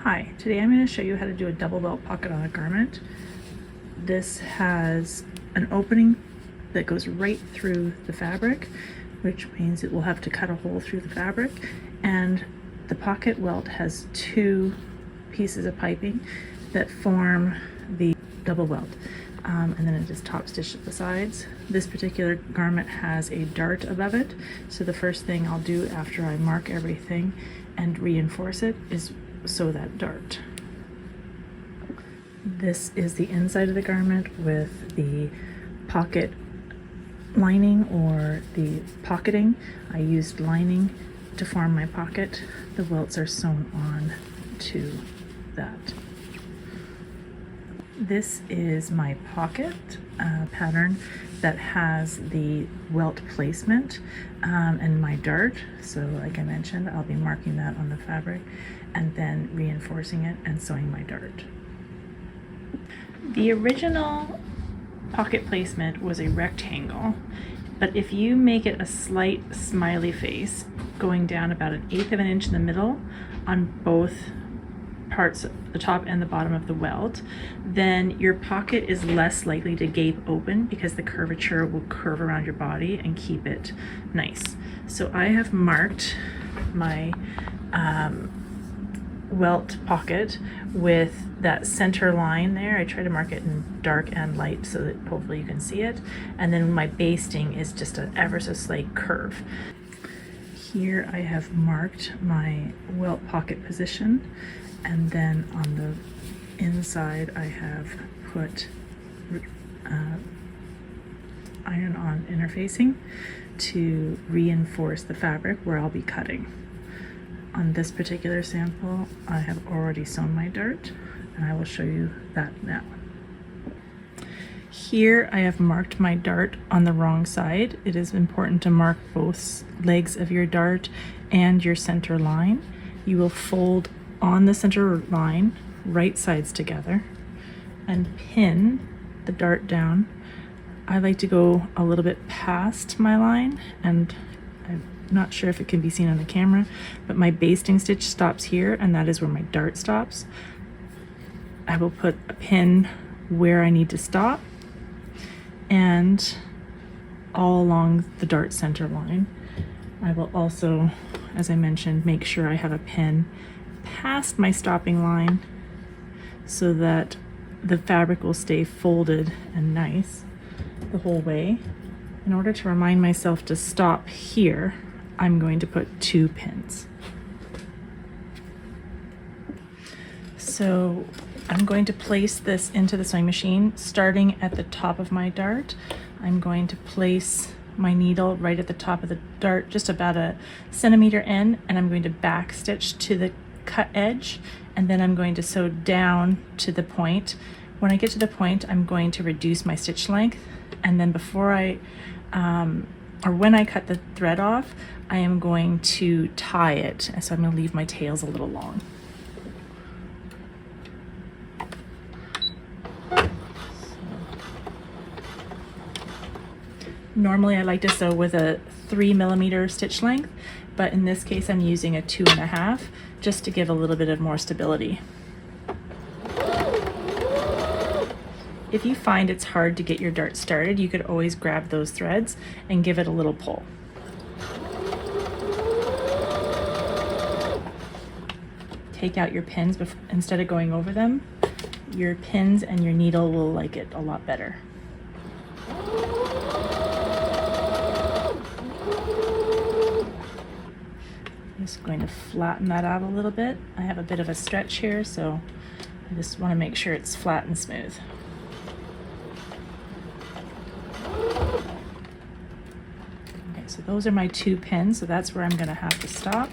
Hi, today I'm going to show you how to do a double welt pocket on a garment. This has an opening that goes right through the fabric, which means it will have to cut a hole through the fabric, and the pocket welt has two pieces of piping that form the double welt. And then it is top stitched at the sides. This particular garment has a dart above it, so the first thing I'll do after I mark everything and reinforce it is sew that dart. This is the inside of the garment with the pocket lining or the pocketing. I used lining to form my pocket. The welts are sewn on to that. This is my pocket pattern that has the welt placement and my dart. So like I mentioned, I'll be marking that on the fabric and then reinforcing it and sewing my dart. The original pocket placement was a rectangle, but if you make it a slight smiley face going down about 1/8 of an inch in the middle on both parts, the top and the bottom of the welt, then your pocket is less likely to gape open because the curvature will curve around your body and keep it nice. So I have marked my welt pocket with that center line there. I try to mark it in dark and light so that hopefully you can see it. And then my basting is just an ever so slight curve. Here I have marked my welt pocket position, and then on the inside I have put iron-on interfacing to reinforce the fabric where I'll be cutting. On this particular sample, I have already sewn my dart, and I will show you that now. Here I have marked my dart on the wrong side. It is important to mark both legs of your dart and your center line. You will fold on the center line, right sides together, and pin the dart down. I like to go a little bit past my line, and I'm not sure if it can be seen on the camera, but my basting stitch stops here, and that is where my dart stops. I will put a pin where I need to stop and all along the dart center line. I will also, as I mentioned, make sure I have a pin past my stopping line so that the fabric will stay folded and nice the whole way. In order to remind myself to stop here, I'm going to put 2 pins. So I'm going to place this into the sewing machine starting at the top of my dart. I'm going to place my needle right at the top of the dart, just about a centimeter in, and I'm going to back stitch to the cut edge, and then I'm going to sew down to the point. When I get to the point, I'm going to reduce my stitch length, and then before I when I cut the thread off, I am going to tie it, so I'm going to leave my tails a little long. Normally I like to sew with a 3mm stitch length, but in this case I'm using a 2.5 just to give a little bit of more stability. If you find it's hard to get your dart started, you could always grab those threads and give it a little pull. Take out your pins instead of going over them. Your pins and your needle will like it a lot better. Just going to flatten that out a little bit. I have a bit of a stretch here, so I just want to make sure it's flat and smooth. Okay, so those are my 2 pins, so that's where I'm going to have to stop.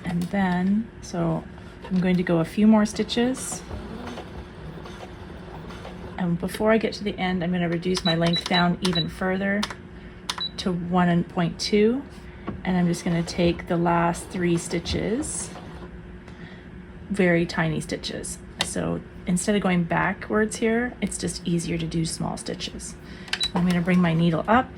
And then, so I'm going to go a few more stitches. And before I get to the end, I'm going to reduce my length down even further to 1.2. And I'm just going to take the last 3 stitches, very tiny stitches. So instead of going backwards here, it's just easier to do small stitches. I'm going to bring my needle up,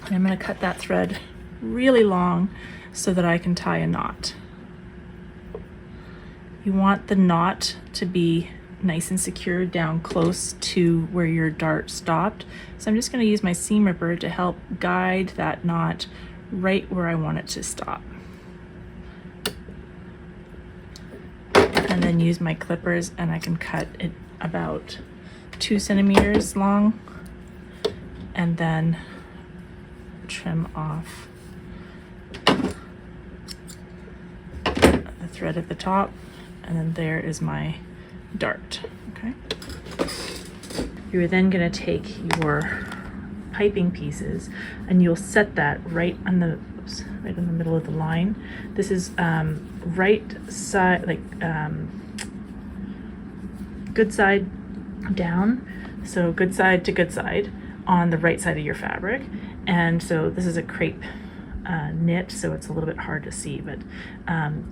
and I'm going to cut that thread really long so that I can tie a knot. You want the knot to be nice and secure down close to where your dart stopped. So I'm just going to use my seam ripper to help guide that knot right where I want it to stop. And then use my clippers and I can cut it about 2 centimeters long and then trim off the thread at the top, and then there is my dart. Okay. You're then going to take your piping pieces and you'll set that right on the right in the middle of the line. This is right side, like good side down, so good side to good side on the right side of your fabric. And so this is a crepe knit, so it's a little bit hard to see, but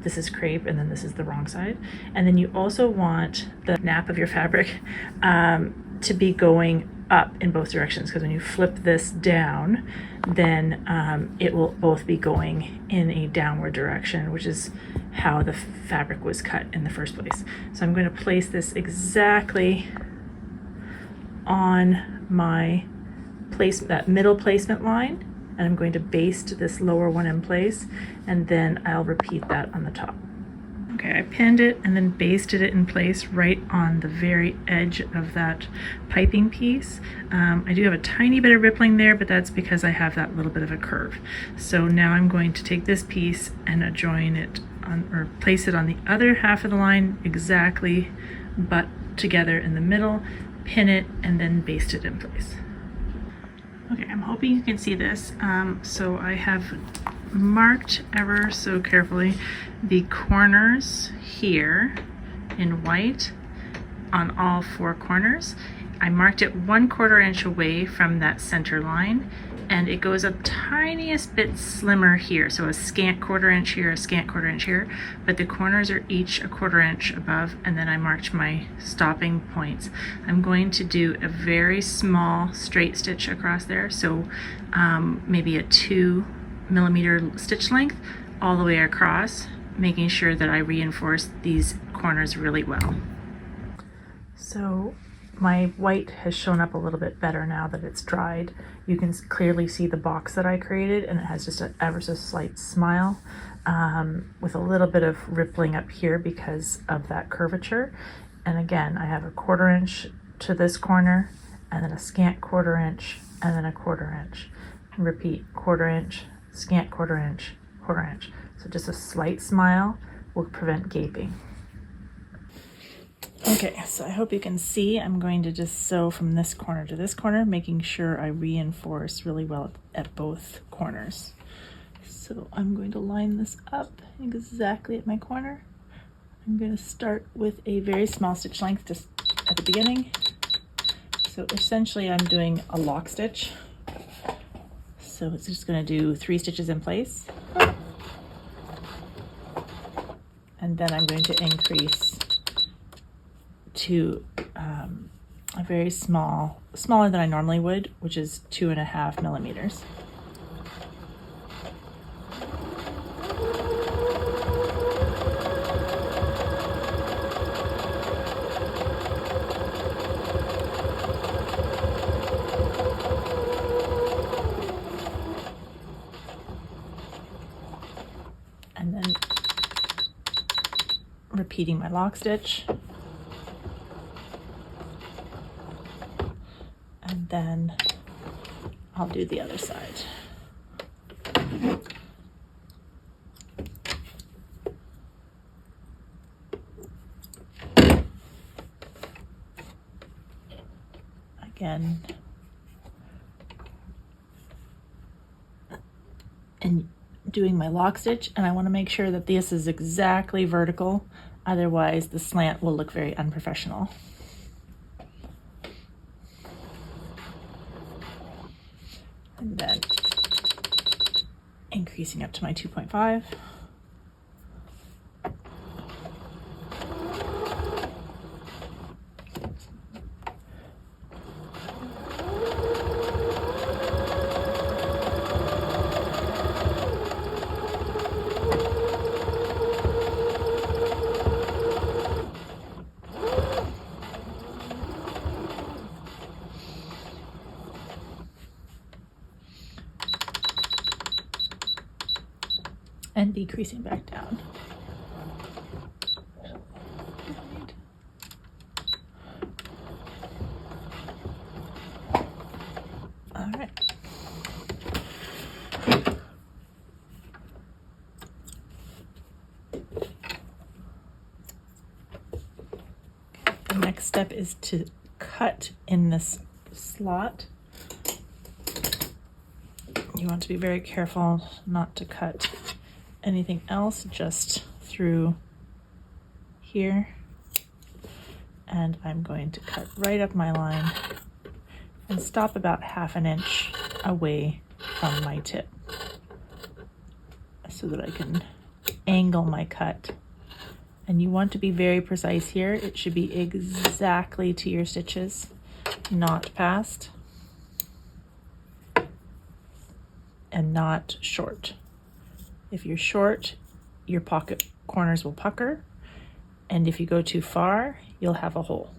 this is crepe and then this is the wrong side. And then you also want the nap of your fabric to be going up in both directions, because when you flip this down, then it will both be going in a downward direction, which is how the fabric was cut in the first place. So I'm going to place this exactly on my that middle placement line, and I'm going to baste this lower one in place, and then I'll repeat that on the top. Okay, I pinned it and then basted it in place right on the very edge of that piping piece. I do have a tiny bit of rippling there, but that's because I have that little bit of a curve. So now I'm going to take this piece and join it on, or place it on the other half of the line exactly, but together in the middle, pin it, and then baste it in place. Okay, I'm hoping you can see this. So I have marked ever so carefully the corners here in white on all 4 corners. I marked it 1/4 inch away from that center line, and it goes a tiniest bit slimmer here. So a scant 1/4 inch here, a scant 1/4 inch here, but the corners are each a 1/4 inch above, and then I marked my stopping points. I'm going to do a very small straight stitch across there, so maybe a 2 millimeter stitch length all the way across, making sure that I reinforce these corners really well. So my white has shown up a little bit better now that it's dried. You can clearly see the box that I created, and it has just an ever so slight smile with a little bit of rippling up here because of that curvature. And again, I have a 1/4 inch to this corner, and then a scant 1/4 inch, and then a 1/4 inch. Repeat, 1/4 inch, scant 1/4 inch, 1/4 inch. So just a slight smile will prevent gaping. Okay, so I hope you can see I'm going to just sew from this corner to this corner, making sure I reinforce really well at both corners. So I'm going to line this up exactly at my corner. I'm going to start with a very small stitch length just at the beginning. So essentially I'm doing a lock stitch. So it's just going to do 3 stitches in place. And then I'm going to increase to a very smaller than I normally would, which is 2.5 millimeters. And then repeating my lock stitch. And then I'll do the other side. Again, and doing my lock stitch, and I want to make sure that this is exactly vertical, otherwise the slant will look very unprofessional. And then increasing up to my 2.5. decreasing back down. All right. The next step is to cut in this slot. You want to be very careful not to cut anything else, just through here. And I'm going to cut right up my line and stop about 1/2 inch away from my tip so that I can angle my cut. And you want to be very precise here. It should be exactly to your stitches, not past, and not short. If you're short, your pocket corners will pucker, and if you go too far, you'll have a hole.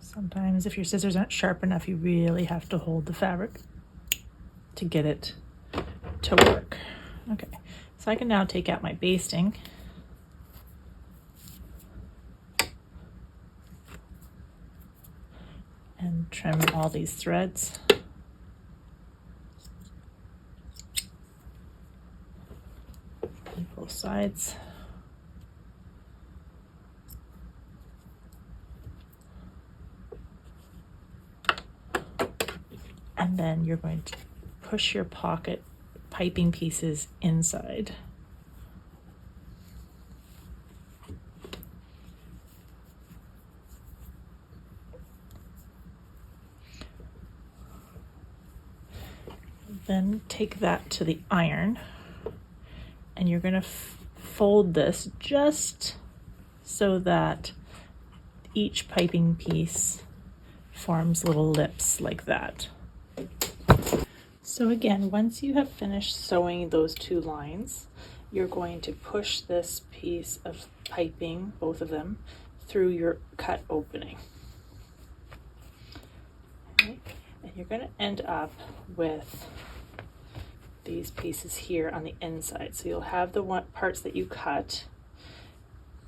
Sometimes if your scissors aren't sharp enough, you really have to hold the fabric to get it to work. Okay, so I can now take out my basting. And trim all these threads. On both sides. And then you're going to push your pocket piping pieces inside. Then take that to the iron, and you're going to fold this just so that each piping piece forms little lips like that. So again, once you have finished sewing those 2 lines, you're going to push this piece of piping, both of them, through your cut opening. Okay. And you're going to end up with these pieces here on the inside. So you'll have the parts that you cut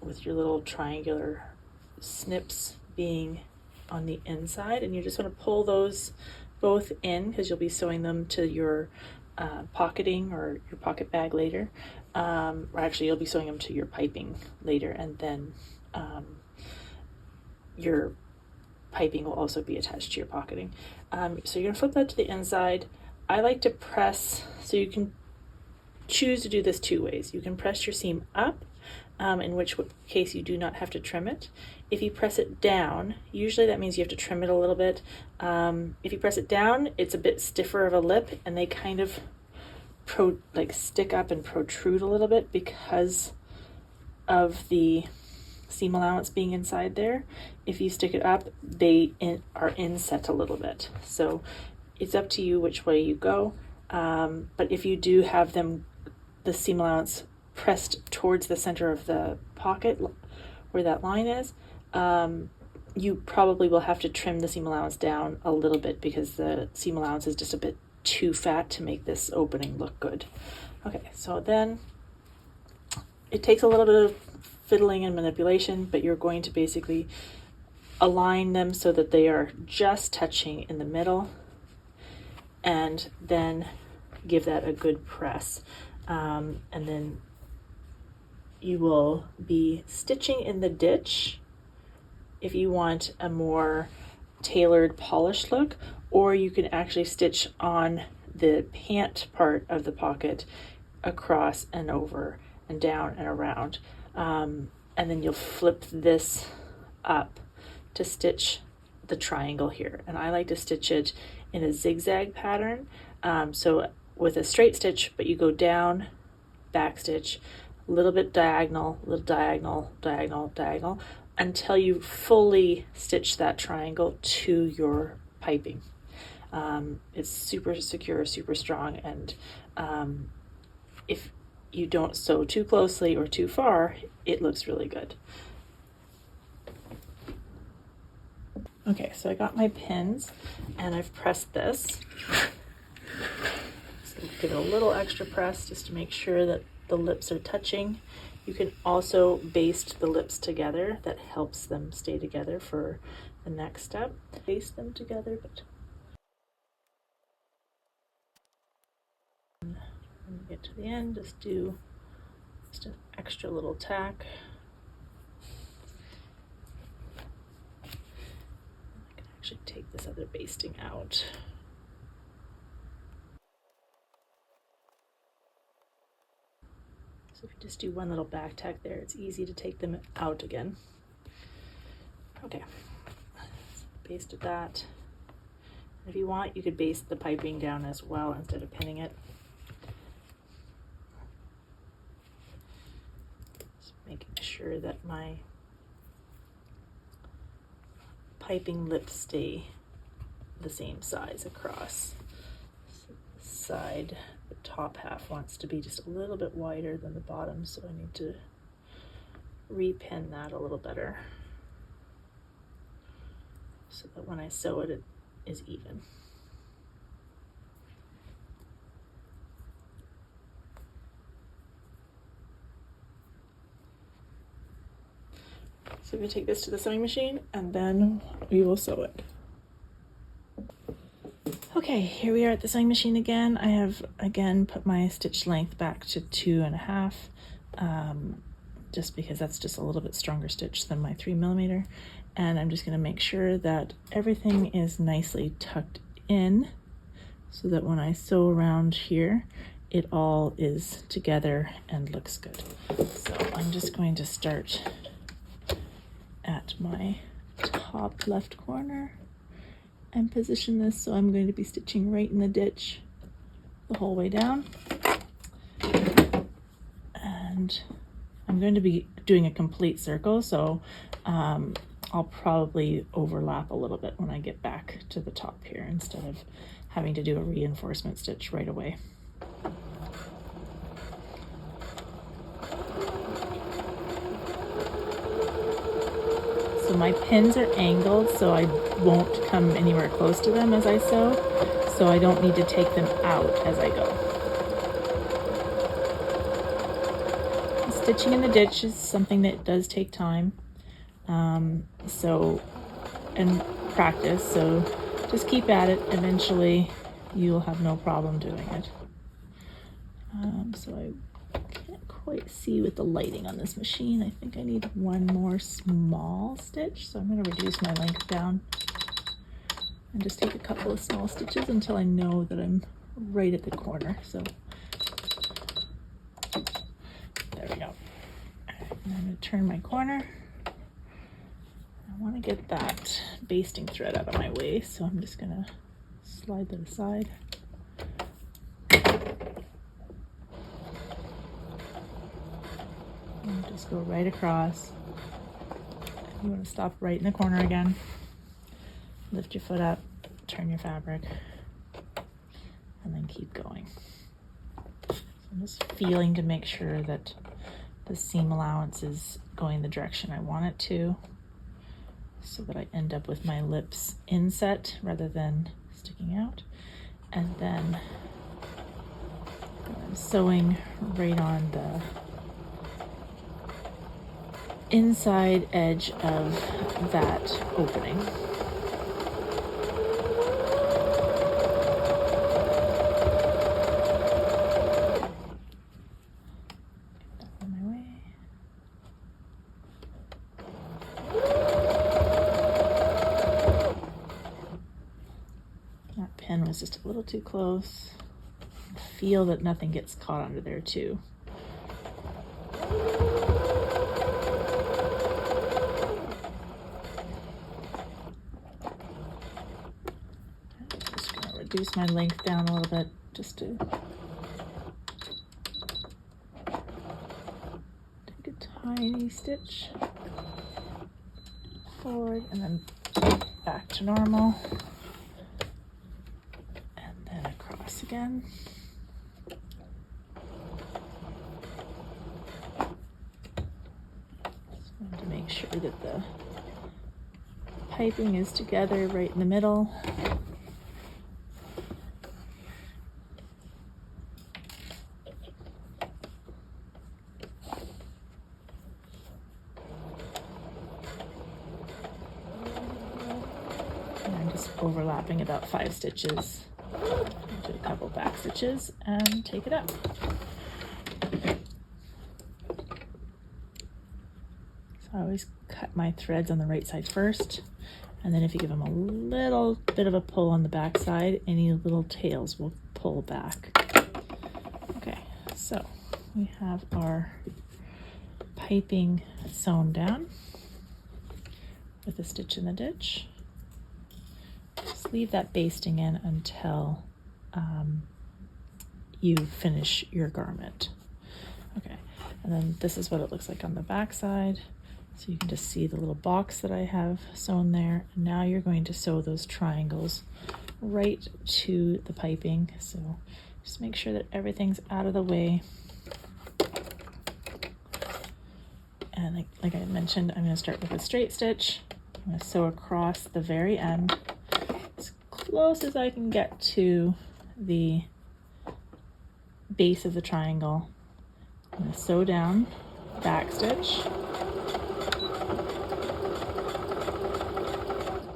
with your little triangular snips being on the inside, and you just want to pull those both in because you'll be sewing them to your pocketing or your pocket bag later. Or actually you'll be sewing them to your piping later, and then your piping will also be attached to your pocketing. So you're going to flip that to the inside. I like to press, so you can choose to do this 2 ways. You can press your seam up, in which case you do not have to trim it. If you press it down, usually that means you have to trim it a little bit. If you press it down, it's a bit stiffer of a lip, and they kind of stick up and protrude a little bit because of the seam allowance being inside there. If you stick it up, they are inset a little bit. So it's up to you which way you go. But if you do have the seam allowance pressed towards the center of the pocket where that line is, you probably will have to trim the seam allowance down a little bit because the seam allowance is just a bit too fat to make this opening look good. Okay, so then it takes a little bit of fiddling and manipulation, but you're going to basically align them so that they are just touching in the middle, and then give that a good press. And then you will be stitching in the ditch if you want a more tailored, polished look, or you can actually stitch on the pant part of the pocket across and over and down and around. And then you'll flip this up to stitch the triangle here. And I like to stitch it in a zigzag pattern. So with a straight stitch, but you go down, back stitch, a little bit diagonal, little diagonal, diagonal, diagonal, until you fully stitch that triangle to your piping. It's super secure, super strong, and if you don't sew too closely or too far, it looks really good. Okay, so I got my pins and I've pressed this. So give it a little extra press just to make sure that the lips are touching. You can also baste the lips together. That helps them stay together for the next step. Baste them together, but when you get to the end, just do just an extra little tack. I can actually take this other basting out. So if you just do one little back tack there, it's easy to take them out again. Okay, so basted that. If you want, you could baste the piping down as well instead of pinning it. Just making sure that my piping lips stay the same size across. So the side, the top half wants to be just a little bit wider than the bottom, so I need to repin that a little better so that when I sew it, it is even. So I'm going to take this to the sewing machine and then we will sew it. Okay, here we are at the sewing machine again. I have again put my stitch length back to 2.5, just because that's just a little bit stronger stitch than my 3mm. And I'm just going to make sure that everything is nicely tucked in so that when I sew around here, it all is together and looks good. So I'm just going to start at my top left corner and position this so I'm going to be stitching right in the ditch the whole way down. And I'm going to be doing a complete circle, so I'll probably overlap a little bit when I get back to the top here instead of having to do a reinforcement stitch right away. So my pins are angled so I won't come anywhere close to them as I sew, so I don't need to take them out as I go. Stitching in the ditch is something that does take time, and practice, so just keep at it. Eventually you'll have no problem doing it. So I can't quite see with the lighting on this machine. I think I need one more small stitch, so I'm going to reduce my length down and just take a couple of small stitches until I know that I'm right at the corner. So there we go. I'm going to turn my corner. I want to get that basting thread out of my way, so I'm just going to slide that aside. And just go right across. You want to stop right in the corner again. Lift your foot up, turn your fabric, and then keep going. So I'm just feeling to make sure that the seam allowance is going the direction I want it to, so that I end up with my lips inset rather than sticking out. And then I'm sewing right on the inside edge of that opening. That pin was just a little too close. Feel that nothing gets caught under there too. Just gonna reduce my length down a little bit just to take a tiny stitch forward and then back to normal. Again. sure that the piping is together right in the middle. And I'm just overlapping about 5 stitches. Do a couple back stitches and take it up. So I always cut my threads on the right side first, and then if you give them a little bit of a pull on the back side, any little tails will pull back. Okay, so we have our piping sewn down with a stitch in the ditch. Just leave that basting in until you finish your garment. Okay, and then this is what it looks like on the back side. So you can just see the little box that I have sewn there. And now you're going to sew those triangles right to the piping. So just make sure that everything's out of the way. And like I mentioned, I'm going to start with a straight stitch. I'm going to sew across the very end as close as I can get to the base of the triangle. I'm going to sew down, back stitch,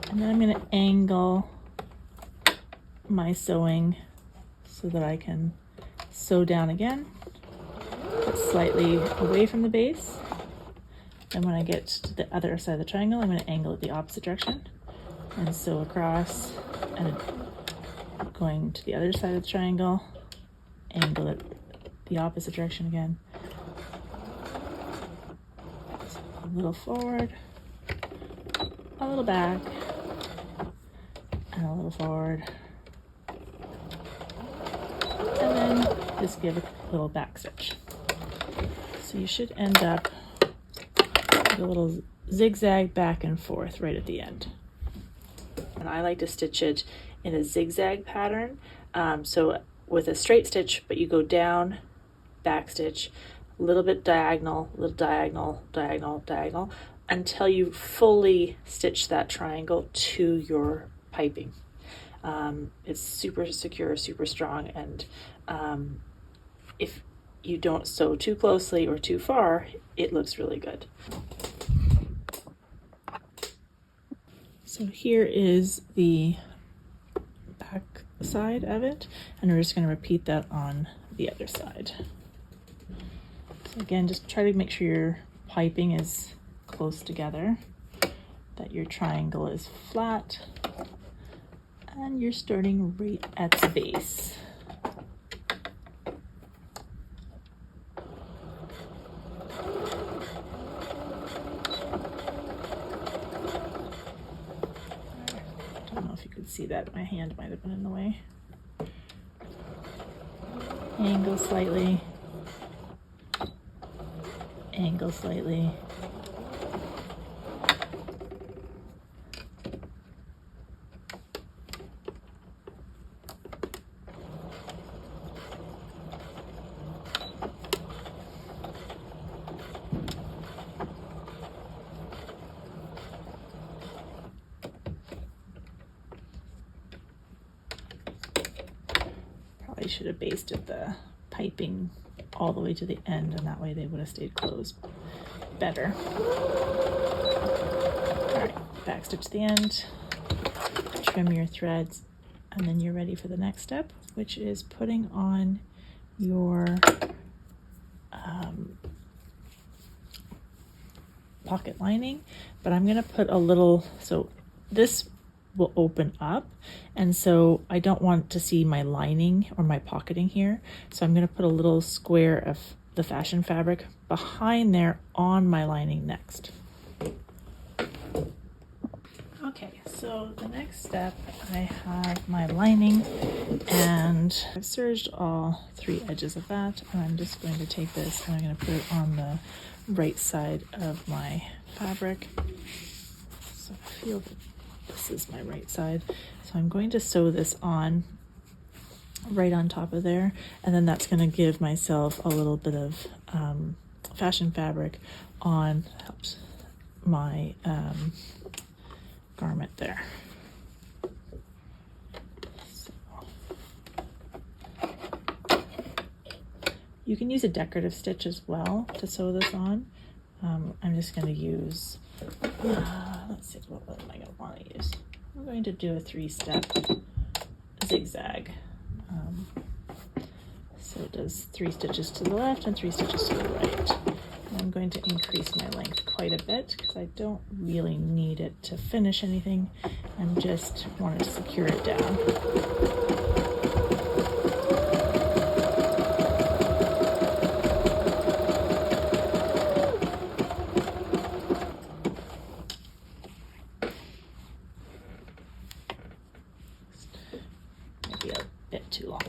and then I'm going to angle my sewing so that I can sew down again, but slightly away from the base. And when I get to the other side of the triangle, I'm going to angle it the opposite direction and sew across, and going to the other side of the triangle, angle it the opposite direction again. So a little forward, a little back, and a little forward, and then just give a little back stitch. So you should end up with a little zigzag back and forth right at the end. And I like to stitch it in a zigzag pattern. So with a straight stitch, but you go down, back stitch, a little bit diagonal, little diagonal, diagonal, diagonal, until you fully stitch that triangle to your piping. It's super secure, super strong, and if you don't sew too closely or too far, it looks really good. So here is the back side of it, and we're just going to repeat that on the other side. So again, just try to make sure your piping is close together, that your triangle is flat, and you're starting right at the base. I don't know if you could see that, my hand might have been in the way. Angle slightly, angle slightly. Probably should have basted the piping all the way to the end, and that way they would have stayed closed better. All right, back stitch the end, trim your threads, and then you're ready for the next step, which is putting on your pocket lining. But I'm going to put a little, so this will open up, and so I don't want to see my lining or my pocketing here, so I'm going to put a little square of the fashion fabric behind there on my lining next. Okay, so the next step, I have my lining, and I've serged all 3 edges of that, and I'm just going to take this and I'm going to put it on the right side of my fabric. So I feel that this is my right side. So I'm going to sew this on right on top of there, and then that's going to give myself a little bit of fashion fabric on my garment there. So, you can use a decorative stitch as well to sew this on. I'm just going to use, let's see, what am I going to want to use? I'm going to do a 3-step zigzag. So it does 3 stitches to the left and 3 stitches to the right. And I'm going to increase my length quite a bit because I don't really need it to finish anything. I just want to secure it down. Maybe a bit too long.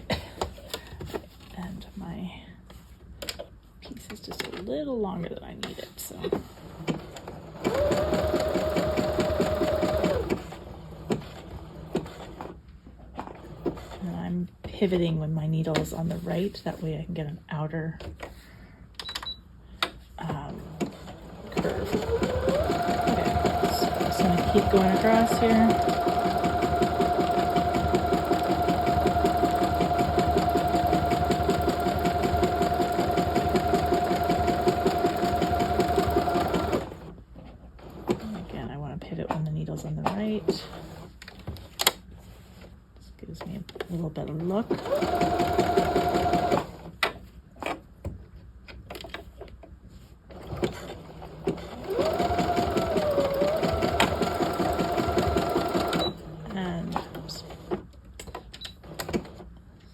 And my piece is just a little longer than I need it, so. And I'm pivoting when my needle is on the right, that way I can get an outer curve. Okay, so I'm just gonna keep going across here. Pivot when the needle's on the right. This gives me a little better look. And oops,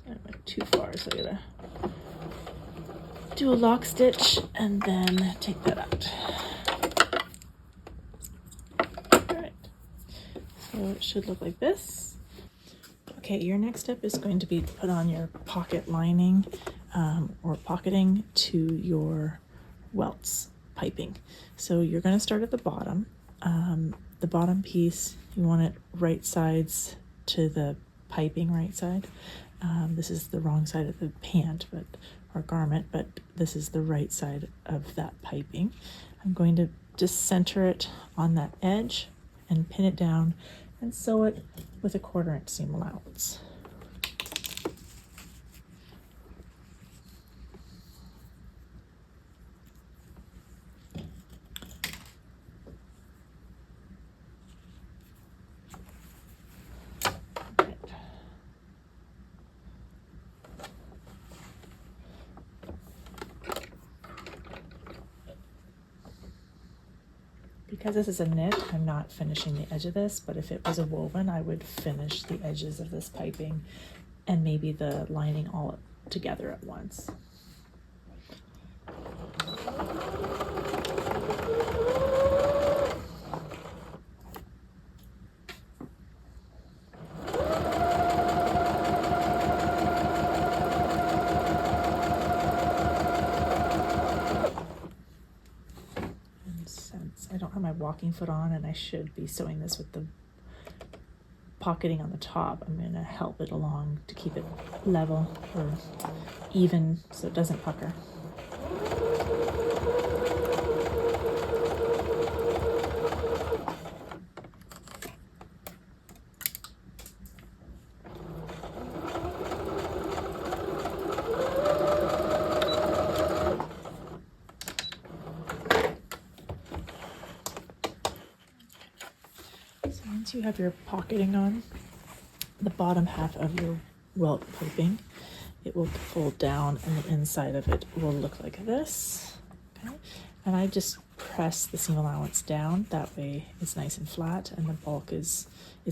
I went too far, so I gotta do a lock stitch and then take that out. So it should look like this. Okay, your next step is going to be to put on your pocket lining or pocketing to your welts piping. So you're going to start at the bottom. The bottom piece, you want it right sides to the piping right side. This is the wrong side of the pant or garment, but this is the right side of that piping. I'm going to just center it on that edge and pin it down and sew it with a 1/4 inch seam allowance. Because this is a knit, I'm not finishing the edge of this, but if it was a woven, I would finish the edges of this piping and maybe the lining all together at once. I don't have my walking foot on and I should be sewing this with the pocketing on the top. I'm going to help it along to keep it level or even so it doesn't pucker. Once you have your pocketing on, the bottom half of your welt piping, it will fold down and the inside of it will look like this. Okay? And I just press the seam allowance down, that way it's nice and flat and the bulk is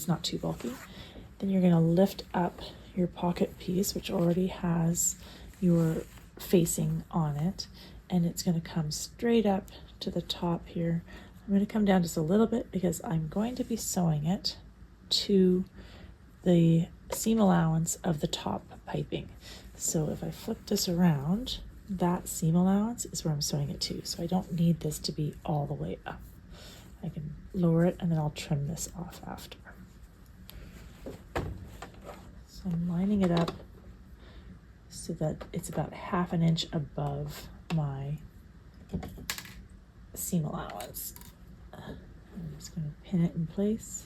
not too bulky. Then you're going to lift up your pocket piece, which already has your facing on it, and it's going to come straight up to the top here. I'm going to come down just a little bit because I'm going to be sewing it to the seam allowance of the top piping. So if I flip this around, that seam allowance is where I'm sewing it to. So I don't need this to be all the way up. I can lower it and then I'll trim this off after. So I'm lining it up so that it's about 1/2 inch above my seam allowance. I'm just going to pin it in place.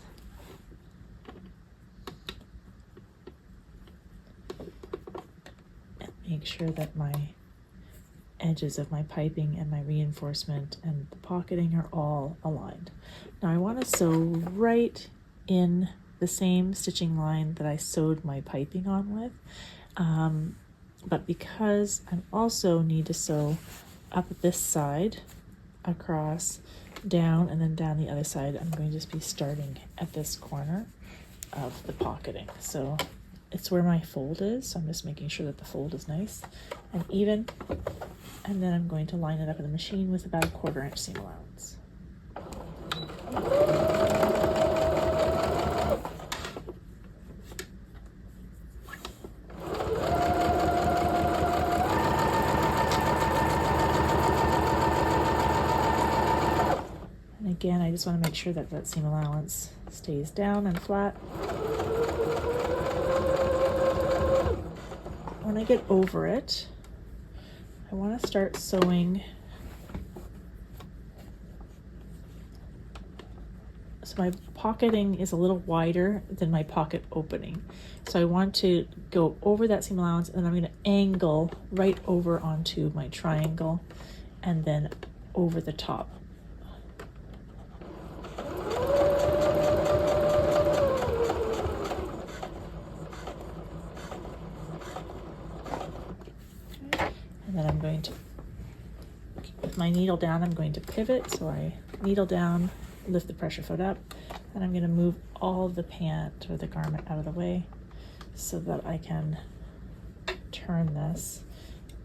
And make sure that my edges of my piping and my reinforcement and the pocketing are all aligned. Now I want to sew right in the same stitching line that I sewed my piping on with, but because I also need to sew up this side, across, down, and then down the other side, I'm going to just be starting at this corner of the pocketing. So it's where my fold is, so I'm just making sure that the fold is nice and even, and then I'm going to line it up in the machine with about a 1/4 inch seam allowance. And again, I just want to make sure that that seam allowance stays down and flat. When I get over it, I want to start sewing. So my pocketing is a little wider than my pocket opening. So I want to go over that seam allowance, and then I'm going to angle right over onto my triangle and then over the top. And then I'm going to, with my needle down, I'm going to pivot. So I needle down, lift the pressure foot up, and I'm going to move all the pant or the garment out of the way so that I can turn this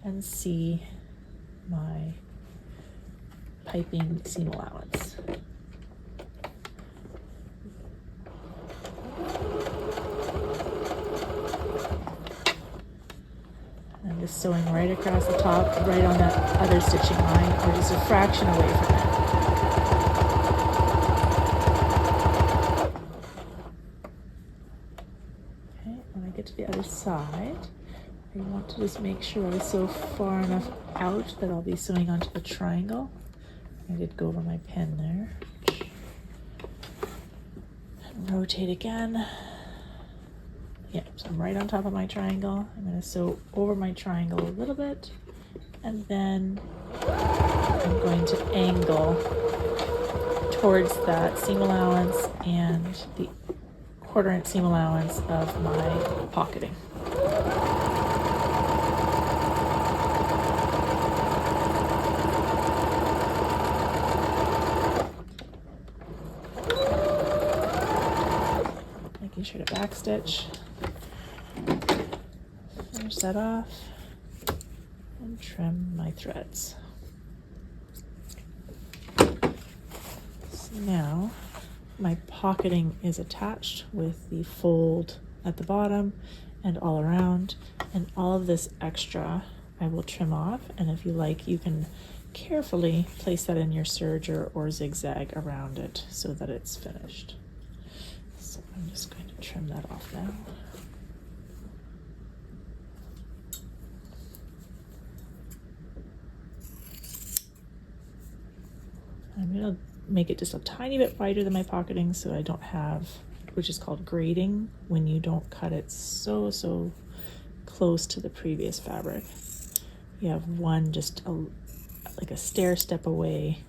and see my piping seam allowance. I'm just sewing right across the top, right on that other stitching line, or just a fraction away from it. Okay, when I get to the other side, I want to just make sure I sew far enough out that I'll be sewing onto the triangle. I did go over my pin there. And rotate again. Yep, so I'm right on top of my triangle. I'm going to sew over my triangle a little bit, and then I'm going to angle towards that seam allowance and the 1/4 inch seam allowance of my pocketing. Making sure to backstitch. Finish that off and trim my threads. So now my pocketing is attached with the fold at the bottom and all around, and all of this extra I will trim off, and if you like, you can carefully place that in your serger or zigzag around it so that it's finished. So I'm just going to trim that off now. I'm going to make it just a tiny bit wider than my pocketing so I don't have, which is called grading, when you don't cut it so close to the previous fabric. You have one just like a stair step away,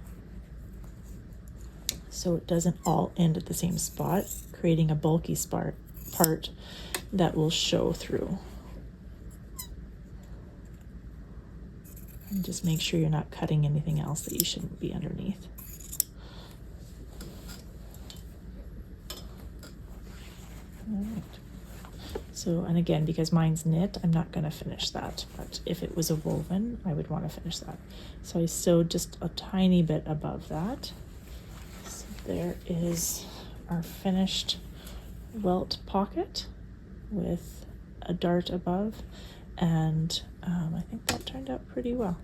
so it doesn't all end at the same spot, creating a bulky part that will show through. And just make sure you're not cutting anything else that you shouldn't be underneath. All right. So, and again, because mine's knit, I'm not going to finish that, but if it was a woven, I would want to finish that. So I sewed just a tiny bit above that. So there is our finished welt pocket with a dart above, and I think that turned out pretty well.